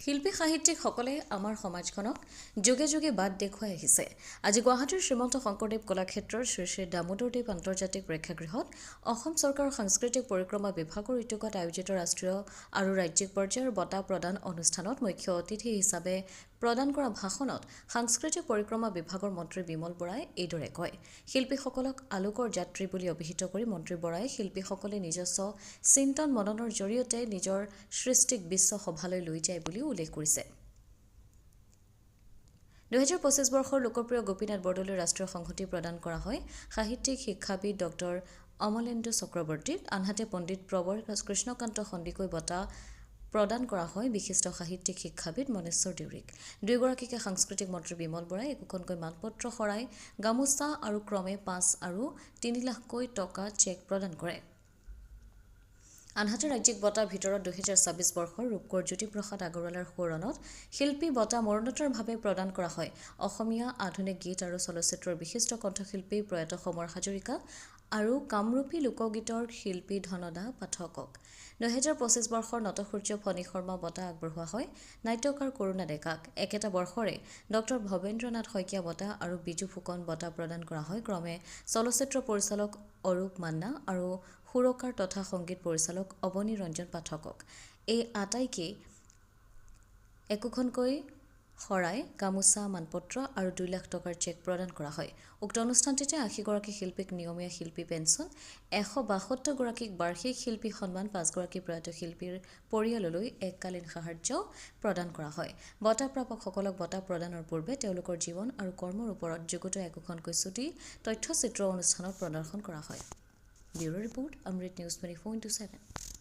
শিল্পী সাহিত্যিকসকলে আমাৰ সমাজখনক যুগে যুগে বাট দেখুৱাই আহিছে। আজি গুৱাহাটীৰ শ্ৰীমন্ত শংকৰদেৱ কলাক্ষেত্ৰৰ শ্ৰী শ্ৰী দামোদৰদেৱ আন্তৰ্জাতিক প্ৰেক্ষাগৃহত অসম চৰকাৰৰ সাংস্কৃতিক পৰিক্ৰমা বিভাগৰ উদ্যোগত আয়োজিত ৰাষ্ট্ৰীয় আৰু ৰাজ্যিক পৰ্যায়ৰ বঁটা প্ৰদান অনুষ্ঠানত মুখ্য অতিথি হিচাপে প্ৰদান কৰা ভাষণত সাংস্কৃতিক পৰিক্ৰমা বিভাগৰ মন্ত্ৰী বিমল বৰাই এইদৰে কয়। শিল্পীসকলক আলোকৰ যাত্ৰী বুলি অভিহিত কৰি মন্ত্ৰী বৰাই শিল্পীসকলে নিজস্ব চিন্তন মননৰ জৰিয়তে নিজৰ সৃষ্টিক বিশ্ব সভালৈ লৈ যায় বুলিও উল্লেখ কৰিছে। 2025 বৰ্ষৰ লোকপ্ৰিয় গোপীনাথ বৰদলৈ ৰাষ্ট্ৰীয় সংহতি প্ৰদান কৰা হয় সাহিত্যিক শিক্ষাবিদ ডক্টৰ অমলেন্দু চক্ৰৱৰ্তীক, আনহাতে পণ্ডিত প্ৰবৰ কৃষ্ণকান্ত সন্দিকৈ বঁটা প্ৰদান কৰা হয় বিশিষ্ট সাহিত্যিক শিক্ষাবিদ মনেশ্বৰ দেউৰীক। দুয়োগৰাকীকে সাংস্কৃতিক মন্ত্ৰী বিমল বৰাই একোখনকৈ মানপত্ৰ শৰাই, গামোচা আৰু ক্ৰমে 5 আৰু 3 লাখকৈ টকা চেক প্ৰদান কৰে। আনহাতে ৰাজ্যিক বঁটাৰ ভিতৰত 2026 বৰ্ষৰ ৰূপকোঁৱৰ জ্যোতিপ্ৰসাদ আগৰৱালাৰ সোঁৱৰণত শিল্পী বঁটা মৰণোত্তৰভাৱে প্ৰদান কৰা হয় অসমীয়া আধুনিক গীত আৰু চলচ্চিত্ৰৰ বিশিষ্ট কণ্ঠশিল্পী প্ৰয়াত সমৰ হাজৰিকা আৰু কামৰূপী লোকগীতৰ শিল্পী ধনদা পাঠকক। 2025 বৰ্ষৰ নটসূৰ্য ফণী শৰ্মা বঁটা আগবঢ়োৱা হয় নাট্যকাৰ কৰুণা ডেকাক। একেটা বৰ্ষৰে ডক্টৰ ভৱেন্দ্ৰনাথ শইকীয়া বঁটা আৰু বিজু ফুকন বঁটা প্ৰদান কৰা হয় ক্ৰমে চলচ্চিত্ৰ পৰিচালক অৰূপ মান্না আৰু সুৰকাৰ তথা সংগীত পৰিচালক অৱনী ৰঞ্জন পাঠকক। এই আটাইকেই একোখনকৈ শৰাই, গামোচা, মানপত্ৰ আৰু 2 লাখ টকাৰ চেক প্ৰদান কৰা হয়। উক্ত অনুষ্ঠানটিতে 80 গৰাকী শিল্পীক নিয়মীয়া শিল্পী পেঞ্চন, 172 গৰাকীক বাৰ্ষিক শিল্পী সন্মান, 5 গৰাকী প্ৰয়াত শিল্পীৰ পৰিয়াললৈ এককালীন সাহায্য প্ৰদান কৰা হয়। বঁটা প্ৰাপকসকলক বঁটা প্ৰদানৰ পূৰ্বে তেওঁলোকৰ জীৱন আৰু কৰ্মৰ ওপৰত যুগুত একোখনকৈ চুটি তথ্যচিত্ৰ অনুষ্ঠানত প্ৰদৰ্শন কৰা হয়। ব্যুৰো ৰিপৰ্ট, অমৃত নিউজ 24/7।